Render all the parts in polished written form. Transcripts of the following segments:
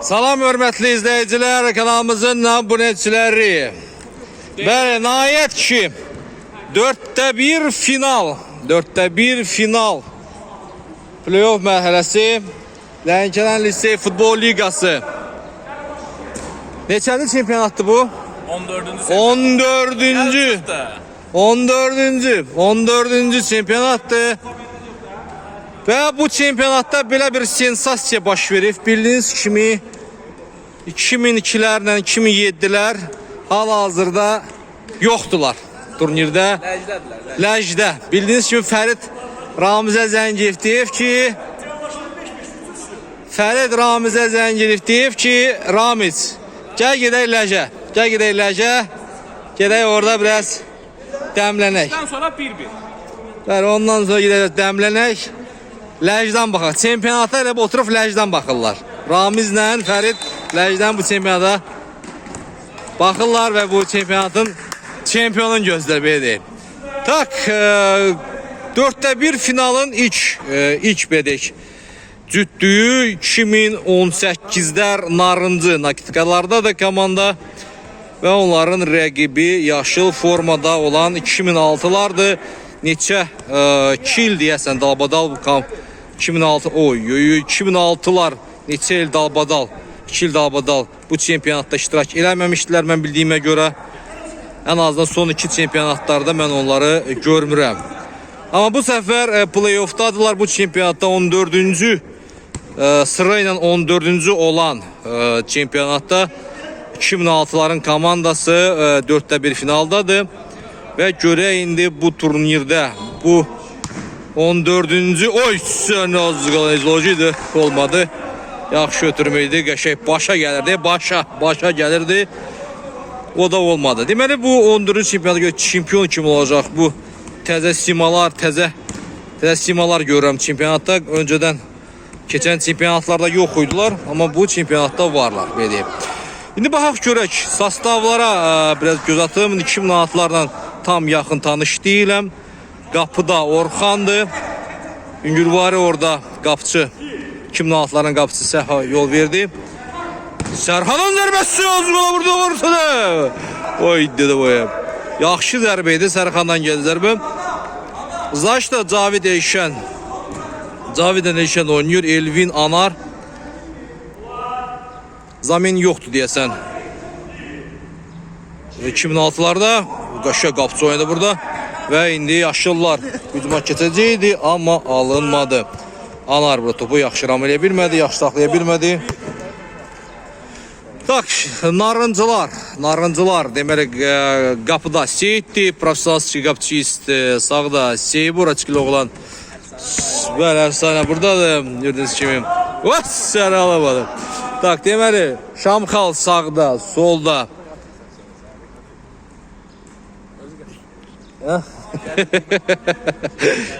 Salam hörmətli izləyicilər, kanalımızın abunəçiləri. Bəli, nəhayət ki 4'te 1 final, 4'te 1 final playoff mərhələsi Lənkəran Lisey Futbol Liqası. Neçəli çempionatdır bu? 14. çempionatdır. Və bu çempionatda belə bir sensasiya baş verib. Bildiyiniz kimi 2002'lərlə 2007'lər hal-hazırda yoxdular turnirdə. Ləcdə. Bildiyiniz kimi Fərid Ramizə Zəngiyev deyib ki, Ramiz, gəl gedək Ləcə. Gedək orada biraz dəmlənək. Ondan sonra 1-1. Bəli, ondan sonra gedək dəmlənək. Ləcdən baxaq. Çempionata elə oturub Ləcdən baxırlar. Ramizlə Fərid Ləcdən bu çempionata baxırlar və bu çempionatın çempionun gözlər belə deyim. Tak, 4'te 1 finalın ilk bedək cüddüyü 2018'lər narıncı nakitkalarda da komanda və onların rəqibi yaşıl formada olan 2006'lardı. Neçə 2 il deyəsən dalbadal 2006'lar neçə il dalbadal 2 il dalbadal bu çempionatda iştirak eləməmişdilər mən bildiyimə görə. Ən azından son 2 çempionatlarda mən onları görmürəm. Amma bu səfər playoffdadılar bu çempionatda 14. Sırayla 14. olan çempionatda 2006'ların komandası 4'te 1 finaldadır. Və görək indi bu turnirdə bu 14. Oy, sən az qalan olmadı. Yaxşı ötürməydi, qəşəng başa gəlirdi, başa gəlirdi. O da olmadı. Deməli bu 14. çempionata görə çempion kim olacaq? Bu təzə simalar görürəm çempionatda. Öncədən keçən çempionatlarda yox idilər, amma bu çempionatda varlar, belə deyim. İndi baxaq görək sastavlara biraz göz atım. 2006'lardan tam yaxın tanış deyiləm. Qapıda Orxandır. Üngürvari orada qapçı. 2006'ların qapçısı Səhha yol verdi. Sərxanın zərbəsi vurdu. Oy dedi boya. Yaxşı zərbə idi. Sərxandan gəldi zərbə. Zaşda Cavid Eyşən oynuyor. Elvin Anar. Zamin yoxdur deyəsən. 2006'larda qaşa qapçı oynadı burada. Və indi yaşıllar hücuma keçəcəkdi, amma alınmadı. Anar burada topu yaxşı ram eləyə bilmədi, yaxşı saxlaya bilmədi. Tak, narıncılar deməli qapıda Seyiddi, professional qapçı sağda Seybur açıqlı oğlan. Bəli, əfsanə buradadır, gördüyünüz kimi. Sən alamadı. Tak, deməli Şamxal sağda, solda.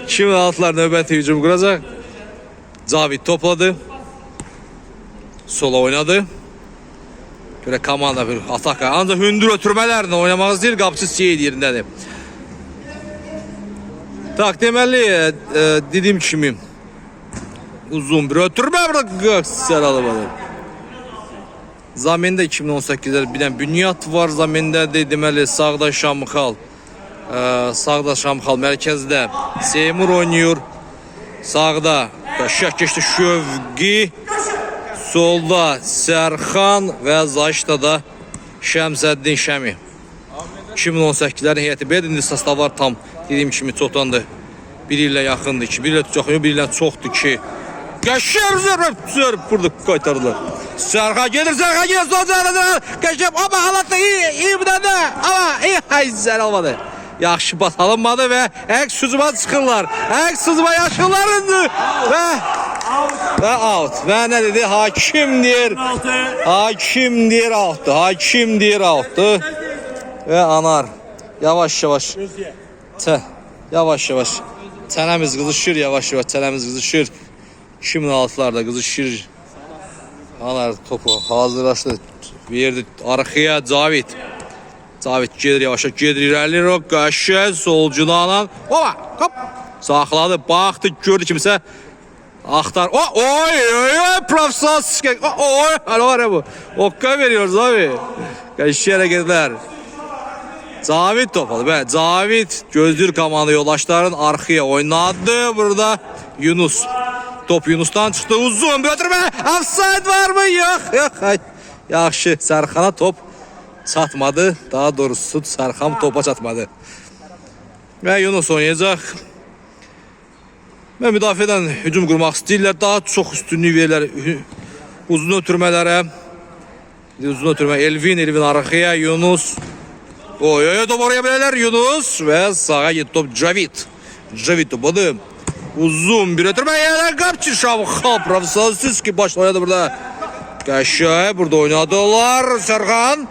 2006'lar növbəti hücum quracaq. Cavid topladı. Sola oynadı. Böyle komanda bir ataka. Ancaq hündür ötürmələrlə oynamağız deyil. Qapçı Seyid yerindədir. Tak, deməli dediyim kimi uzun bir ötürmə sən alamadı. Zamində 2018'lər bilən Bünyat var. Zamindədir. Deməli sağda Şamxal. Mərkəzdə Seymur oynuyor. Sağda şək keçdi Şövqi. Solda Sərxan və Zaşda da Şəmsəddin Şəmi. 2018'lərin heyəti belədir. İndi sastavlar tam dediyim kimi çoxdandır. Bir ilə yaxındır ki, bir ilə çoxdur, bir ilə çoxdur ki. Qəşəng zərb burada qaytardılar. Sərxan gedir. Qəşəng amma halatda iyi budəndə. Amma iyi hayzər almadı. Yaxşı bat alınmadı və əks hücuma çıxırlar. Əks hücuma yaşıllarındır. Və out. Və nə dedi? Hakim deyir outdur. Və Anar. Yavaş. Çənəmiz qızışır, yavaş. 2006'larda qızışır. Anar topu hazırlaşdı. Verdi arxaya Cavid gedir yavaşa, gedir irəli, qəşəng solcudan alan. Hop! Saxladı, baxdı, gördü kimsə. Aktar. Oy, profesyonel skek. Oy, hala var ya bu. Okka veriyoruz abi. Geçiş hareketler. Cavid topalı be. Cavid gözlür komandı yoldaşların arkaya oynadı burada. Yunus. Top Yunus'tan çıktı. Uzun götürme. Offside var mı? Yok. Yaxşı. Serkan'a top çatmadı. Daha doğrusu Serkan topa çatmadı. Ve Yunus oynayacak. Ve müdafiədən hücum qurmaq istəyirlər. Daha çox üstünlük verirlər uzun ötürmələrə. Uzun ötürmə Elvin arxaya Yunus. Oy top oraya bilərlər Yunus ve sağa gitti top Javid topadı. Uzun bir ötürmə yerə qapçı Şavxal profesyonelsiz ki baş oynadı burada. Qəşəng burada oynadılar Serkan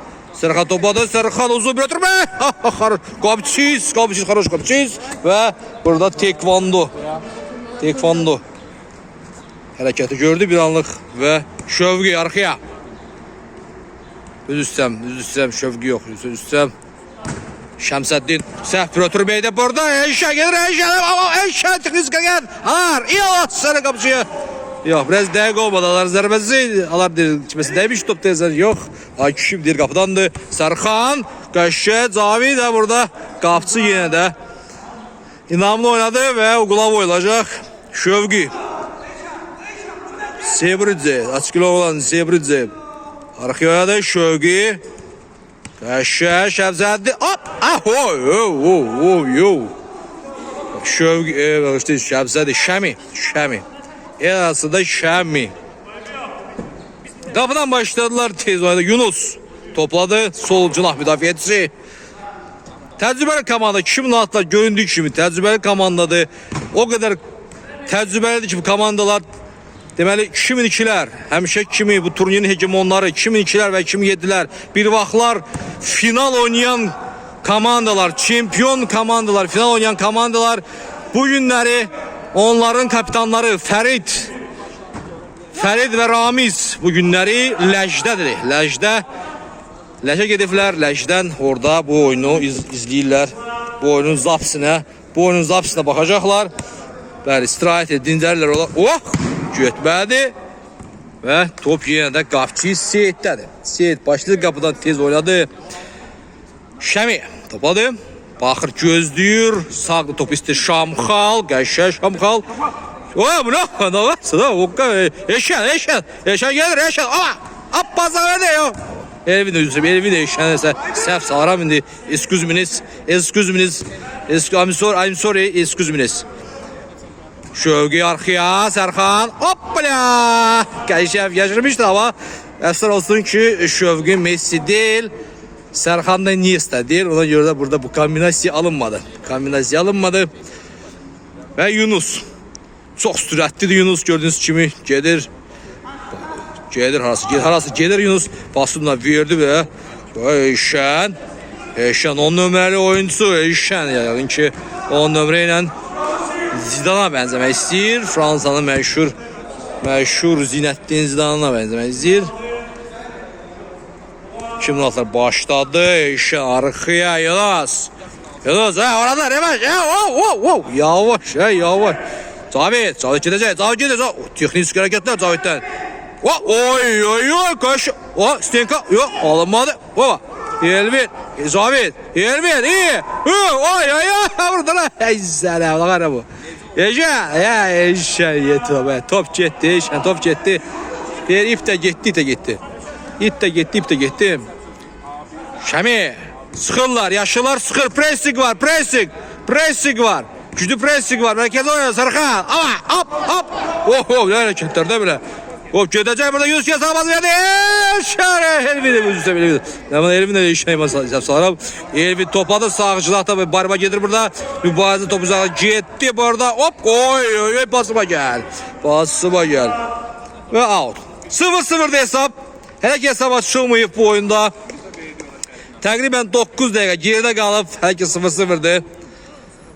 topadı. Serkan uzun bir ötürmə. Qapçı хорош qapçı ve burada tekvando hareketi gördü bir anlık ve Şövgi arkaya. Üz üstəm Şövgi yok. Üz üstəm Şəmsəddin səhv bir ötürməydi burada. Eşə gelir. Eşə tıxızqa gel. Alar. İyi Allah sarı qapçıya. Yok biraz dəqiq olmadı. Alar zərbəsi. Alar içməsi dəymiş top tezler. Yok. Akişim deyir qapıdandı. Serkan. Qəşə. Cavid de burada. Qapçı yine de. İnamlı oynadı ve Uğulav oyulacak. Şövgi. Sebridze. Açıklı olan Sebridze. Arkaya oynadı Şövgi. Qəşə. Şəmsəddin. Hop. Şövgi. Şəmsəddin. Şəmi. En aslında Şəmi. Kapıdan başladılar tez oynadı. Yunus topladı. Sol cinah müdafiəçisi. Təcrübəli komanda kimin atlar göründüğü kimi təcrübəli komandadır. O kadar təcrübəlidir ki bu komandalar deməli 2002'lər həmişə kimi bu turnirin hegemonları 2002'lər və 2007'lər bir vaxtlar final oynayan komandalar, çempion komandalar, final oynayan komandalar bu günləri onların kapitanları Ferid ve Ramiz bu günləri Ləcdədir. Ləcə gediblər, Ləcdən orada bu oyunu izləyirlər. Bu oyunun zapsına baxacaqlar. Bəli, istirahət edindirlər olar. Getmədi. Və top yenə də qapçı Seyid'dədir. Seyid başladı qapıdan tez oynadı. Şəmi topladı. Baxır gözləyir. Sağda top istəyir Şamxal. Qəşəng Şamxal. Bu ne varsa da Eşən gelir Eşən. Pazara ne yok. Elvin eşən səhv salam indi. Excuse me. I'm sorry. Excuse me. Şövgi arkaya Serkan. Hoppala. Qəşəng yaşırmışdı ama əsər olsun ki Şövgi Messi değil. Serkan da Iniesta değil. Ona göre de burada bu kombinasiya alınmadı. Ve Yunus. Çok sürətlidir Yunus gördüğünüz kimi gedir harası Yunus basınla verdi ve Eşən 10 nömrəli oyuncusu Eşən yani ki 10 nömrə ilə Zidane'a benzemək istəyir. Fransa'nın məşhur Zinəddin Zidane'a benzemək istəyir. Şimdi atlar başladı Eşən arxaya Yunus orada revanş yavaş Cavid gidecek. Teknik hareketler Cavid'den. Kaç. Stenka. Yok alınmadı. Elvin. Cavid. Elvin iyi. Burada lan. Selam. Bakar bu. Eşen yetti be. Top gitti. Eşen top gitti. Bir ip de gitti. İp de gitti. Şami. Sıkırlar. Yaşlılar sıkır. Pressing var. Güclü pressing var. Merkezde oynuyor Serkan. Ama hop. Ne hareketlerde bile. Hop gidecek burada Yunus yasamaz verdi. Elvin de işleyemez. Elvin topladı. Sağcılıkta bir barba gelir burada. Mübarizə topu uzağa gitti burada. Hop basıma gel. Ve out. 0-0'da hesap. Hele ki hesaba çıkmayıp bu oyunda. Təqribən 9 dəqiqə geride qalıb. Hele ki 0-0'dı.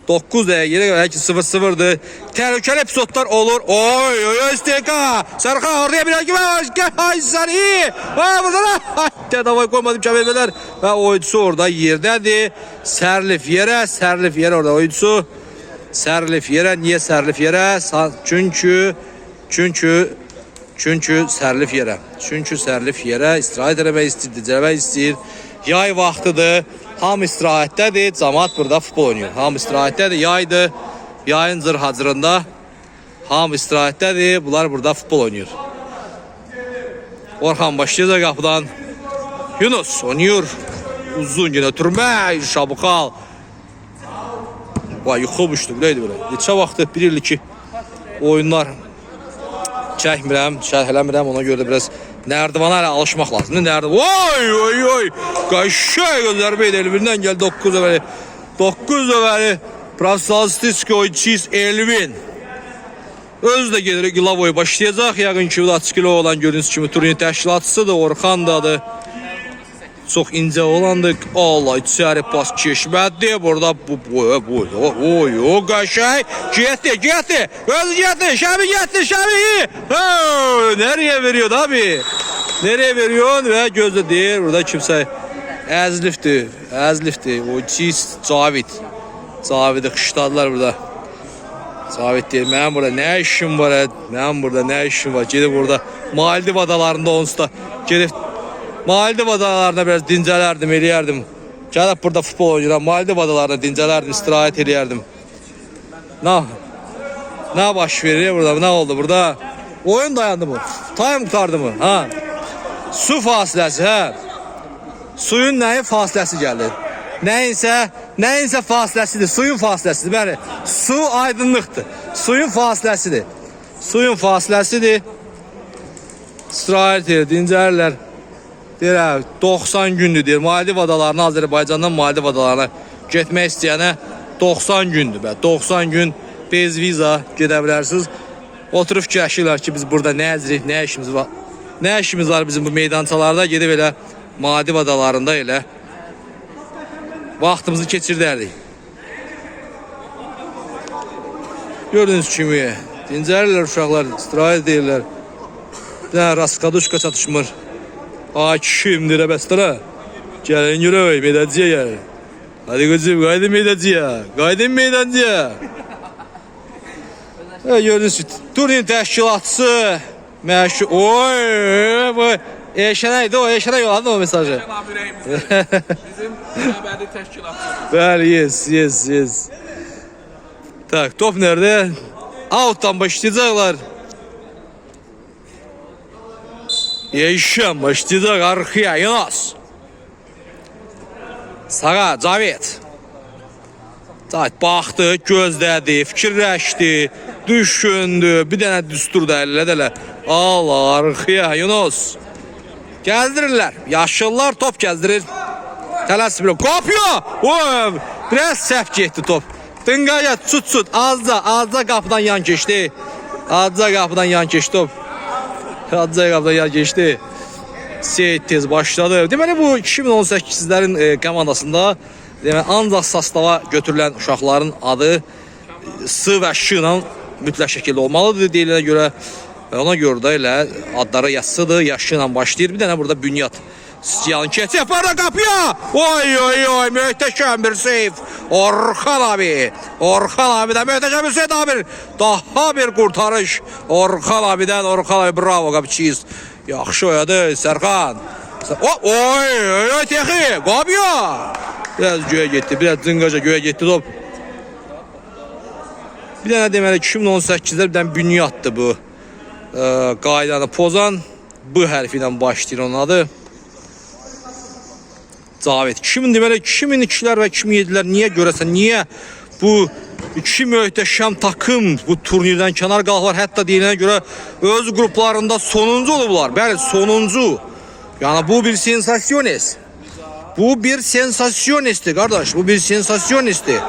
9 dəqiqə geride qalıb. Hele ki 0-0'dı. Təhlükəli epizodlar olur. Steka. Serkan oraya bir rakip var. Səni. Burada da. Davay koymadım çəvirmələr. Və oyuncusu orada yerdədir. Sərlif yerə orada oyuncusu. Sərlif yerə. Niye sərlif yerə? Çünkü Çünki sərlif yerə. Çünki sərlif yerə istirahət eləmək istəyir, dincəlmək istəyir. Yay vaxtıdır. Hamı istirahətdədir. Cəmaət burada futbol oynayır. Hamı istirahətdədir. Yaydır. Yayın cır-hacırında. Hamı istirahətdədir. Bunlar burada futbol oynayır. Orxan başlayacaq qapıdan. Yunus oynayır. Uzun yine türmək. Şabıqal. Vay yıxılmışdı. Neydi böyle? Neçə vaxtı? 1 il 2 oyunlar çəkmirəm, şərh eləmirəm. Ona görə də biraz nərdivana ilə alışmaq lazımdır. Nərdivan. Oy. Qəşəng zərbə idi. Elvin'dən gəldi 9 övəli. 9 övəli. Profesional statistik oyunçuyuz Elvin. Özü də gedir Glavoy başlayacaq. Yəqin ki, bu da açıqlı olan gördüyünüz kimi turnirin təşkilatçısıdır. Orxan da adı. Çox incə olandı. Allah içəri pas keçmədi. Burada oy qəşəng. Getdi. Özü getdi. Şəbi. Nereye veriyor abi? Nereye veriyorsun ve gözü deyir. Burada kimsə Əzlifdir. O çiz Cavid'i qışladılar burada. Cavid deyir. Mənim burada nə işim var? Gedib burada Maldiv adalarında onsuz da gedib Maldiv adalarına biraz dincələrdim, eləyərdim. Gəlib burada futbol oynayıram. Maldiv adalarına dincələrdim, istirahət eləyərdim. Ne baş verir burada? Ne oldu burada? Oyun dayandı mı? Time kurtardı mı? Ha? Su fasiləsi, hə? Suyun nəyin fasiləsi gəldi? Nəyinsə fasiləsidir. Suyun fasiləsidir. Bəli. Su aydınlıqdır. Suyun fasiləsidir. İstirahət edir, dincəlirlər. Deyir, 90 gündür deyir. Maldiv adalarına, Azərbaycandan Maldiv adalarına getmək istəyənə 90 gündür. 90 gün bez viza gedə bilərsiniz. Oturub fikirləşirlər ki, biz burada nə edirik, nə işimiz var? Nə işimiz var bizim bu meydançalarda? Gedib elə Maldiv adalarında elə vaxtımızı keçirdərdik. Gördüğünüz kimi dincəlirlər uşaqlar, istirahət edirlər. Bir dənə Raskaduşka çatışmır. Kimdir bəstələ? Gəlin görək, meydənciyə gəlir. Hadi qızım, qaydın meydənciyə. Gördüğünüz kimi turnirin təşkilatçısı məşhur. Oy, Eşənəydi o, Eşənəy yolladı o mesajı. Bizim əbədi təşkilatçımız. Bəli, yes. Tak, top nerede? Out'tan başlayacaklar. Yeşəm başlayacaq arxaya Yunus. Sağa Cavid. Cavid baxdı, gözlədi, fikirləşdi, düşündü. Bir dənə düsturdu əllədə. Allah arxaya Yunus. Gəzdirirlər. Yaşıllar top gəzdirir. Tələsmir. Qapıyor. Biraz səhv getdi top. Dıngaya çut. Azca qapıdan yan keçdi. Top. Azca yan keçdi. Seyid tez başladı. Deməli bu 2018'lerin komandasında ancaq sastava götürülən uşaqların adı S və Ş ilə mütləq şəkildə olmalıdır deyilənə görə. Ona görə də elə adları yazsıdır, yaşı ilə başlayır. Bir dənə burada Bünyat Stiyan keçib burada qapıya. Oy, möhtəşəm bir seyf. Orxan abidən möhtəşəm bir seyf abi. Daha bir qurtarış Orxan abi, bravo qapıçıyız. Yaxşı oyadı Sərxan. Oy, texi, qapıya. Biraz göyə getdi, biraz zınqaca göyə getdi top. Bir dənə deməli 2018'də bir dənə Bünyatdır bu. Qaydanı pozan bu hərfi ilə başlayır onun adı. Cavid. 2002'lər və 2007'lər niyə görəsən, niyə bu iki möhtəşəm takım bu turnirdən kənar qalıqlar, hətta deyilənə görə öz qruplarında sonuncu olublar. Bəli, sonuncu. Yəni bu bir sensasyonist. Qardaş, bu bir sensasyonistdir.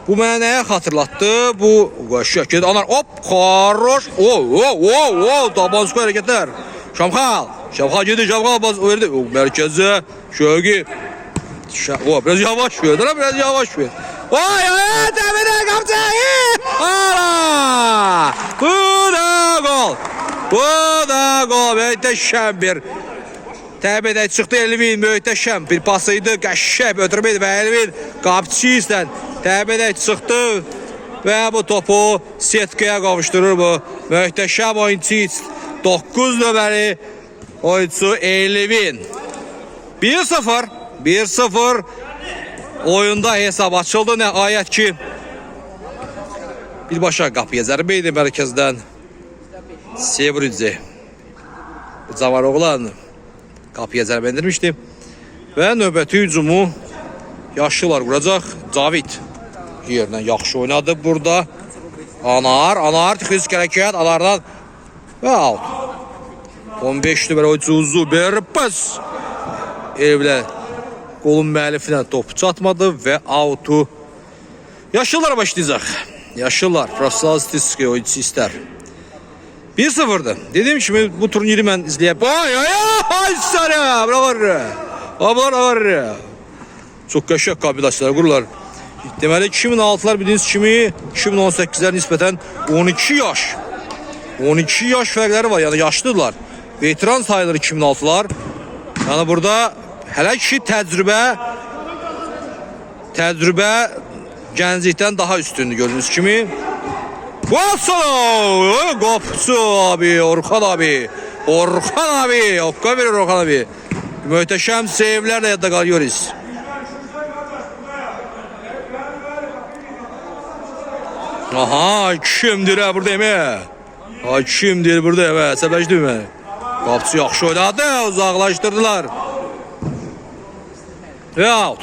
Bu mənə nəyə xatırlatdı? Bu şəkildə anar hop, xaroş. Tabansko hərəkətlər. Şamxal gedir, Şamxal verdi. Mərkəzə, Şögi. Biraz yavaş ver. Oy, təminə qapçı. Bu da gol. Möhtəşəm bir təbədə çıxdı Elvin, möhtəşəm bir pasıydı. Qəşəng ötürməydi və Elvin qapçı ilə təbədə çıxdı. ve bu topu setkaya kavuşturur bu möhtəşəm oyuncu 9 nömrəli oyuncu Elvin. 1-0 oyunda hesab açıldı. Nəhayət ki birbaşa qapıya zərbə idi mərkəzdən Sevridze. Cavar oğlan qapıya zərbə endirmişdi və növbəti hücumu yaşlılar quracaq. Cavid yerindən yaxşı oynadı burada. Anar tıxız hərəkət Anardan və out. 15 nömrə oyuncu Uzu bir pas. Evlə qolun müəllifinə top çatmadı və outu yaşlılar başlayacaq. Yaşlılar profesional statistik oyuncu istər. 1-0'dı. Dediğim gibi bu turniri ben izleyip ay sana var. Çok qəşəng kombinasiyalar qururlar. Deməli 2006'lar bildiğiniz kimi 2018'lər nisbətən 12 yaş. 12 yaş fərqləri var. Yəni yaşlıdırlar. Veteran sayılır 2006'lar. Yəni burada hələ ki təcrübə gənclikdən daha üstündür gördüğünüz kimi. Vassalo! Qopçu abi, Orxan abi. Okka verir Orxan abi. Möhtəşəm sevlərlə yadda qalıyoruz. Aha, kimdir burada mi? Kimdir burada mi? Səbəşdir mi? Qopçu yaxşı oynadı, uzaqlaşdırdılar. Ve out.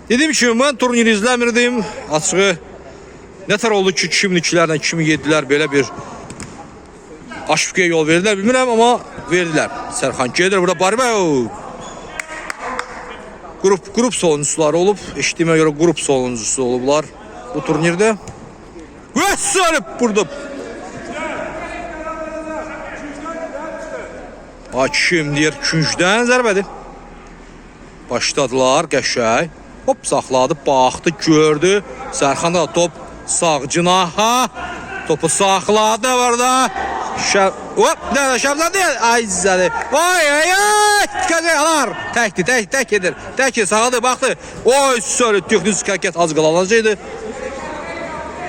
Dediğim kimi ben turniri izləmirdim. Açığı nətər oldu ki 2002'lərdən 2007'lər belə bir aşfiqəyə yol verdilər bilmirəm amma verdilər. Sərxan gedir burada Barbeo. Grup sonuncuları olub. Eşitdiyimə görə grup sonuncusu olublar bu turnirdə. Və sərib burada. Hakim deyir küncdən zərbədir. Başladılar qəşəng. Hop saxladı, baxdı, gördü. Sərxan da top sağ cinaha. Topu saxladı burada. Hop, nə şəbzən deyil. Ay zəli. Ay. Dikkat alar. Tək edir. Tək sağladı, baxdı. Oy, söyle texnik hərəkət az qalanacaqdı.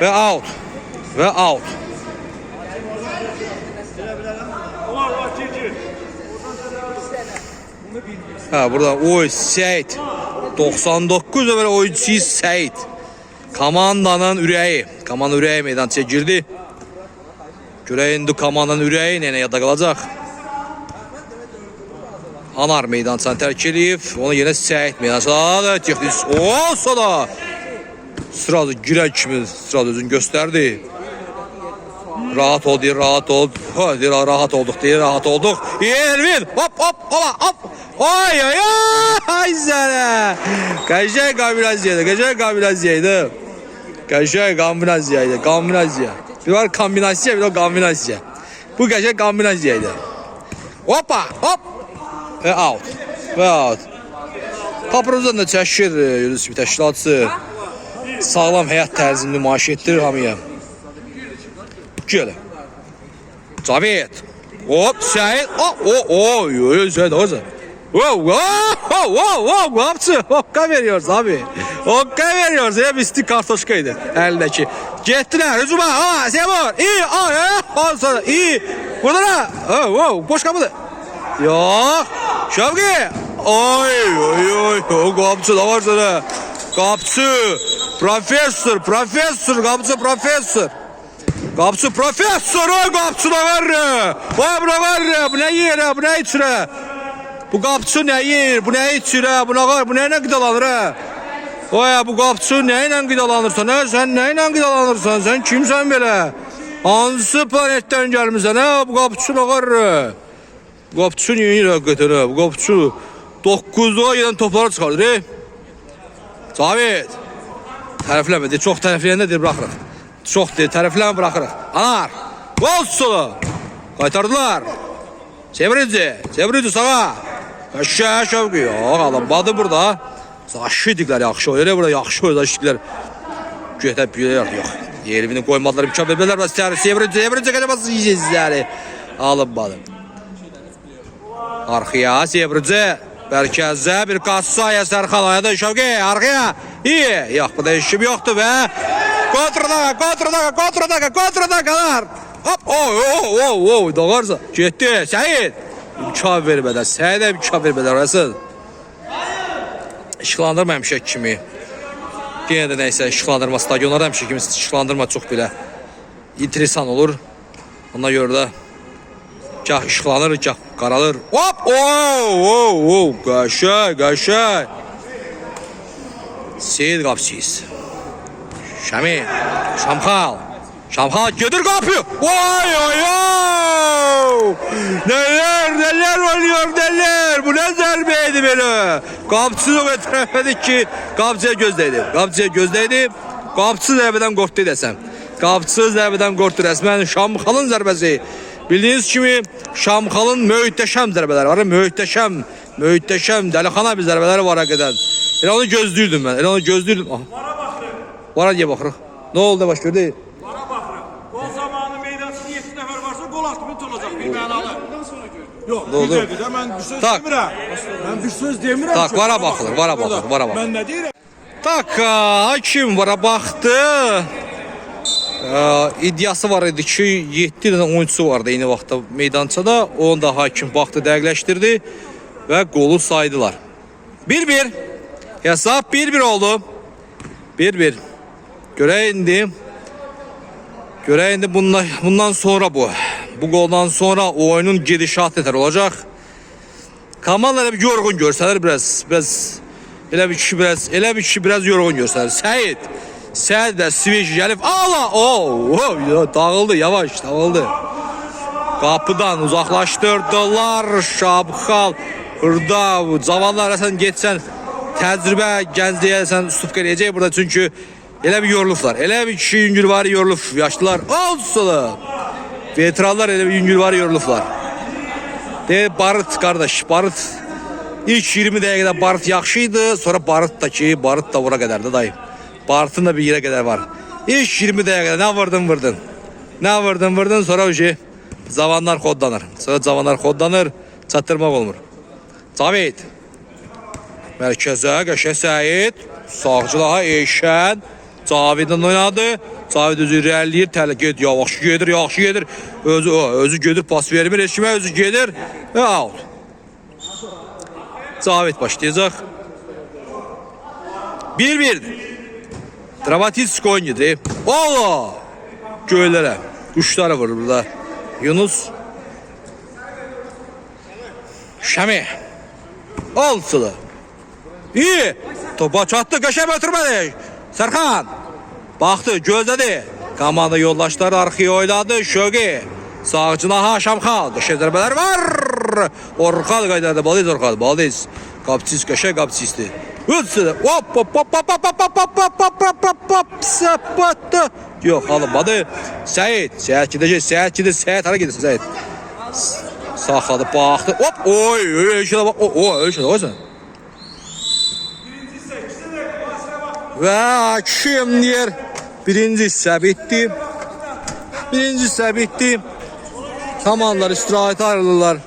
Və out. Burada oy Seyit 99 nömrə oyuncusu Seyit komandanın ürəyi meydançaya girdi. Görək indi komandanın ürəyi nə yadda qalacaq. Anar meydançanı tərk edib, onu yenə Seyit meydançada texnik olsa da sırada girən kimi sırada özünü göstərdi. Rahat ol. Rahat olduk. Elvin. Hop. Ay sana. Qəşəng kombinasiya. Bir var kombinasiya, bir de kombinasiya. Bu qəşəng kombinasiyaydı. Hop. Ve out. Paprozdan da çəkir Yunus bir təşkilatçı. Sağlam həyat tərzini nümayiş etdirir hamıya. Gel. Cavid. Hop Seyit. Seyit orada. Qapçı. Okka veriyoruz abi. Hep isti kartoşkaydı elindeki. Gettiler hücuma. Semur. İyi. Olsa iyi. Burada da. Boş kapıdı. Yok. Şevki. Oy. Qapçı da var sana. Qapçı. Profesör. Qapçı profesör, qapçı da var. Bura var. Bu ne yer, bu ne içir? Bu qapçı ne yer, bu ne içir? Bu ne qidalanır? Bu qapçı neyle qidalanırsan? Sen neyle qidalanırsan? Sen kimsən belə? Hansı planetdən gəlmirsən? Bu qapçı da var. Bu qapçı niyə həqiqətən? Bu qapçı 9'luğa gelen topları çıxardır. Cavid. Tərəfləmə, çox tərəfləyəndə deyir, bıraxırıq. Çox deyir, tərəfləmə bıraxırıq. Anar. Gol solu. Qaytardılar. Sevridze sağa. Şövqü. Yox, alınmadı burada. Zaşidiklər yaxşı oynuyor. Burada yaxşı oynaşdılar. Götəb yox. Elvini qoymadılar, imkan vermələr. Sevridze qaçaması yiyəcəkləri. Alınmadı. Arxaya Sevridze. Mərkəzdə bir Qassaya Sərxan ayadı Şövqü. Arxaya. İyi. Yox, burada işim yoxdur və Kontradakalar. Hop, doğarsa. Getdi, Səyid. İmkan vermədən, Səyidə imkan vermədən orası. İşıqlandırma həmişə kimi. Yenə də nəysə işıqlandırma stadionlarda həmişə kimi işıqlandırma çox belə interesan olur. Ona görə də gah işıqlanır, gah qaralır. Hop! Qaşay. Seyid qapçıyız. Şamxal gedir qapıyı. Vay. Neler oluyor neler. Bu ne zərbəydi belə. Qapçı o tərəfədik ki, qapçıya gözdəydi. Qapçı zərbədən qorxdu desəm. Qapçı zərbədən qorxdu rəsmən. Şamxalın zərbəsi. Bildiyiniz kimi Şamxalın möhtəşəm zərbələri var. Möhtəşəm dəlixana bir zərbələri var həqiqətən. Elə onu gözləyirdim mən. Vara deyə baxırıq. Nə oldu baş gördü? Vara baxırıq. Gol zamanı meydansında 7 nəfər varsa gol atımı olacaq bir mənalı. Yox, bir dəqiqə mən bir söz demirəm. Tak, vara baxılır. Mən nə deyirəm? Tak, hakim vara baxdı. İddiası var idi ki 7 dənə oyuncusu vardı eyni vaxtda meydançada. Onu da hakim baxdı, dəqiqləşdirdi və qolu saydılar. 1-1. Hesab 1-1 oldu. 1-1. Görək indi bundan sonra bu goldan sonra oyunun gedişatı nətər olacaq. Komandalar bir yorğun görsələr biraz elə bir kişi biraz yorğun görsələr. Səyid də Sveç gəlib. Dağıldı, yavaş dağıldı. Qapıdan uzaqlaşdırdılar. Şamxal burada cavanlar əsən getsən təcrübə gəncliyə sən stupqa eləyəcək burada çünki elə bir yorulublar. Elə bir kişi yüngülvari yorulub. Yaşlılar olsun. Veteranlar elə bir yüngülvari yorulublar. Barıt qardaş, Barıt ilk 20 dəqiqədə Barıt yaxşıydı. Sonra Barıt da ora qədərdir dayı. Barıtın da bir yerə qədər var. İlk 20 dəqiqədə nə vurdun. Nə vurdun sonra o şey zavanlar xodlanır. Sonra zavanlar xodlanır, çatdırmaq olmur. Cavid. Mərkəzə qəşəng Səyid. Sağcılaha Eşən. Cavid'den oynadı. Cavid özü irəliyir, təhlükət yaxşı gedir. Özü gedir, pas vermir heç kimə, özü gedir və out. Cavid başlayacaq. 1-1. Dramatik oyuncudur. Allah! Göylərə, quşları vurur burada. Yunus. Şəmi. Altılı. İyi. Topa çatdı, qəşəng ötürmədi. Serkan. Baxdı, gözlədi. Komanda yoldaşları arxaya oynadı. Şöqi. Sağcınaha Şamxal. Qəşəng zərbələr var. Orxal qaydardı. Baldiz. Qapçız, qəşəng qapçızdı. Ütsüdü. Hop. Sapatdı. Yox, alınmadı. Səyid gedəcək. Səyid hara gedirsin Səyid? Saxladı, baxdı. Hop. Oy. Və kim deyir? Birinci hissə bitdi. Komandalar istirahətə ayrılırlar.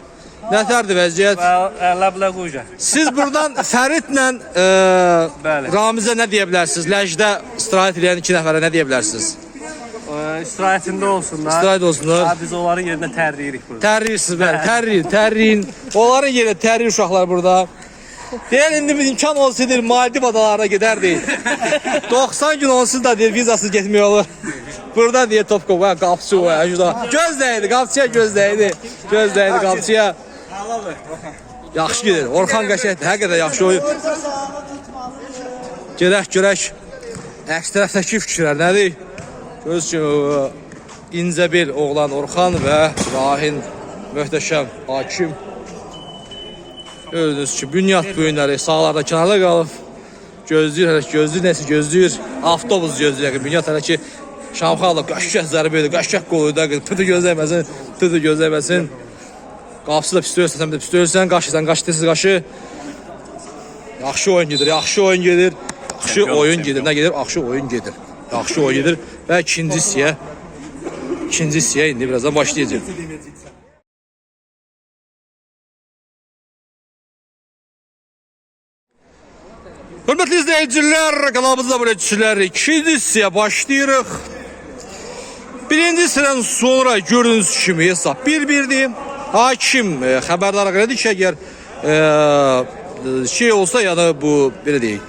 Nətərdir vəziyyət? Ləblə qoyacaq. Siz buradan Fəridlə Ramizə nə deyə bilərsiniz? Ləcdə istirahət edən 2 nəfərə nə deyə bilərsiniz? İstirahətində olsunlar. İstirahət olsunlar. Biz onların yerində tərliyirik burada. Tərliyirsiniz bəli, tərliyin. Onların yerində tərliyir uşaqlar burada. Deyən indi bir imkan olsaydı Maldiv adalarına gedərdik. 90 gün onsuz da deyir vizasız getmək olur. Burada deyə Topkov, qapçı o ya. Gözdəydi, qapçıya gözdəydi. Qapçıya. Yaxşı gedir. Orxan qəşəkdir, həqiqətən yaxşı oyun. Görək. Əks tərəfdəki fikirlər nədir? Göz ki, İncəbil oğlan Orxan və Rahin möhtəşəm hakim. Gördünüz ki, bünyat böyünləri sağlarda, kənarda qalıb. Gözləyir. Avtobus gözləyir. Bünyat hələ ki, Şamxalov qəşək zərbə edir, qəşək qoluydu. Tütü gözləməsin. Qapısı da pistol sən də pistol sən, qaşı. Yaxşı oyun gedir. Yaxşı oyun gedir. Nə gedir? Yaxşı oyun gedir. Və ikinci hissəyə indi birazdan başlayacaq. Hörmətli izləyicilər, kanalımızda abunəçilər, ikinci hissəyə başlayırıq. Birinci hissədən sonra gördüyünüz kimi hesab 1-1'dir. Hakim xəbərdarlıq elədi ki, əgər şey olsa, yəni bu belə deyək,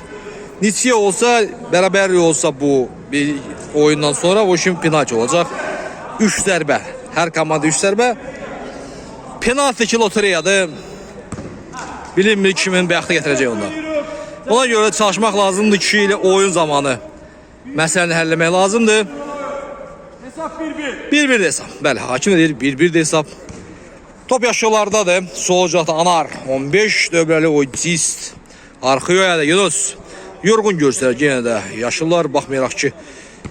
nitiyyə olsa, bərabərlik olsa bu bir oyundan sonra o işin penalti olacaq. 3 zərbə, hər komanda 3 zərbə. Penalti ki, lotereyadır. Bilinmir kimin bəxti gətirəcək onda. Ona görə çalışmaq lazımdır ki, ilə oyun zamanı məsələni həlləmək lazımdır. Hesap 1-1. 1-1 hesab. Bəli, hakim deyir 1-1 hesab. Top yaşlılardadır. Sol ocaqda Anar 15 dövrəli oyuncist. Arxaya da Yunus yorğun görsələr yenə də. Yaşlılar baxmayaraq ki,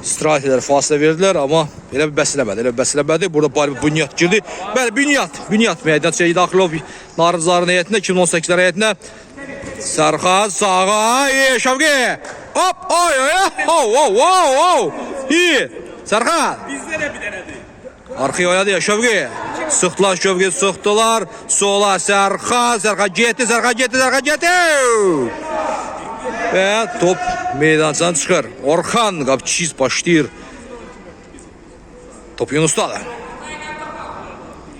istirahət edər, fasilə verdilər, amma elə bir bəsləmədi. Burada Bünyat girdi. Bəli, Bünyat meydançaya daxil olub Narızların heyətinə, 2018-lər heyətinə. Sərxan sağa, Şəvqi. Hop, oy. İyi. Sərxan. Bizdə də bir dənədir. Arxaya oynadı ya Şəvqi. Sıxdılar Şəvqi, sıxdılar. Sola Sərxan getdi. Və top meydançadan çıxır. Orxan qapçıyız başlayır. Top Yunusdadır.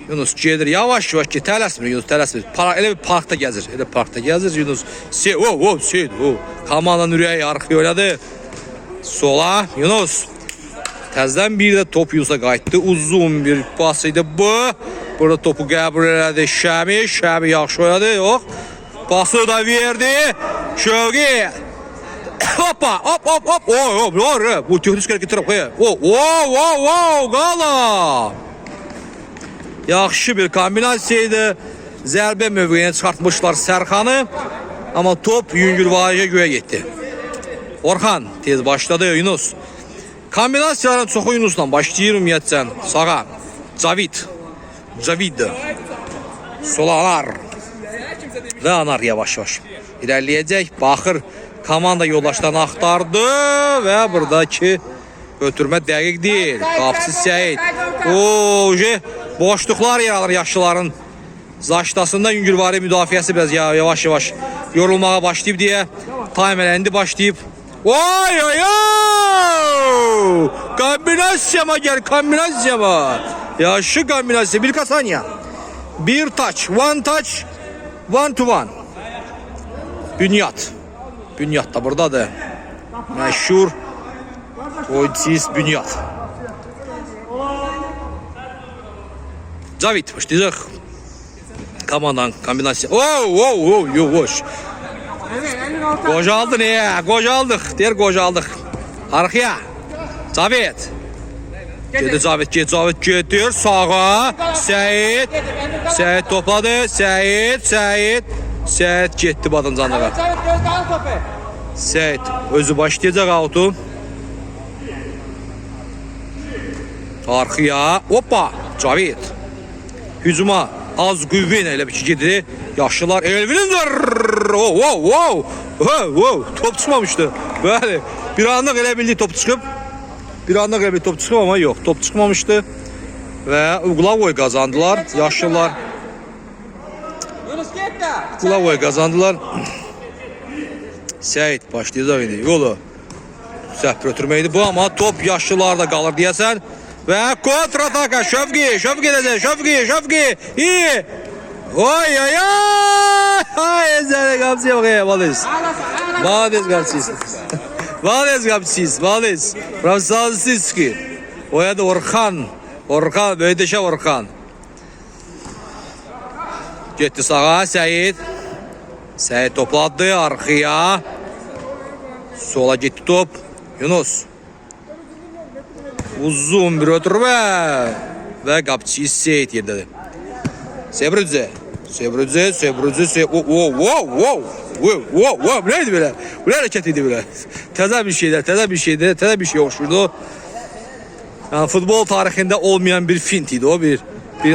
Yunus gedir yavaş ki, tələsmir Yunus, tələsmir. Elə bir parkda gəzir. Yunus. Seyid. Komandanın ürəyi arxaya oynadı. Sola Yunus. Təzdən bir də top Yunusa qayıtdı. Uzun bir pas idi bu. Burada topu qəbul elədi Şəmi yaxşı oynadı. Yox. Pası da verdi. Şövqi. Hoppa. Bu texnik hərəkət tərəf qoyur. Qala. Yaxşı bir kombinasiya idi. Zərbə mövqeyinə çıxartmışlar Sərxanı. Amma top Yüngülvariyə göyə getdi. Orxan tez başladı Yunus. Kombinasiyaların çoxu Yunusla başlayır ümumiyyətcən. Sağa Cavid. Sola Anar. Və Anar yavaş irəliləyəcək. Baxır komanda yoldaşlarını axtardı və buradakı ötürmə dəqiq deyil. Qapısı Səyid. Boşluqlar yer alır yaşlıların. Zaştasında Yüngülvari müdafiəsi biraz yavaş yorulmağa başlayıb deyə time eləndi başlayıb. Kombinasiyama gəl, kombinasiyama. Yaxşı kombinasiya, bir kasaniya. Bir touch, one to one. Bünyat da buradadır. Məşhur oyuncuyuz Bünyat. Cavid başlayacaq. Komandanın kombinasiya. Yox. Qocaldıq. Arxaya. Cavid. Gedir sağa. Səyid topladı. Səyid getdi badıncanlığa. Səyid özü başlayacaq autu. Arxaya. Hoppa. Cavid. Hücuma az qüvvə ilə bir ki gedir. Yaşlılar Elvin'in top çıxmamışdı. Bəli. Bir anlıq elə bildi top çıxıb. Amma yox, top çıxmamışdı. Və Uqlavoy qazandılar. Yaşlılar Uqlavoy qazandılar. Səyid başlayacaq indi. Yolu səhv ötürməkdir bu, amma top yaşlılarda qalır deyəsən. Və kontrataka Şövqi edəcək. İyi. Zələ qapçıya baxaya. Vales qapçıyız. Fransaziski. Oynadı Orxan, böyüdəşə Orxan. Getdi sağa Səyid. Səyid topladı arxaya. Sola getdi top. Yunus. Uzun bir ötürmə. Və qapçıyız Seyid yerdədir. Sebrüdzə. Neydi belə? Bu hərəkət idi belə. Təzə bir şey oxşurdu. Yəni futbol tarixində olmayan bir fint idi o, bir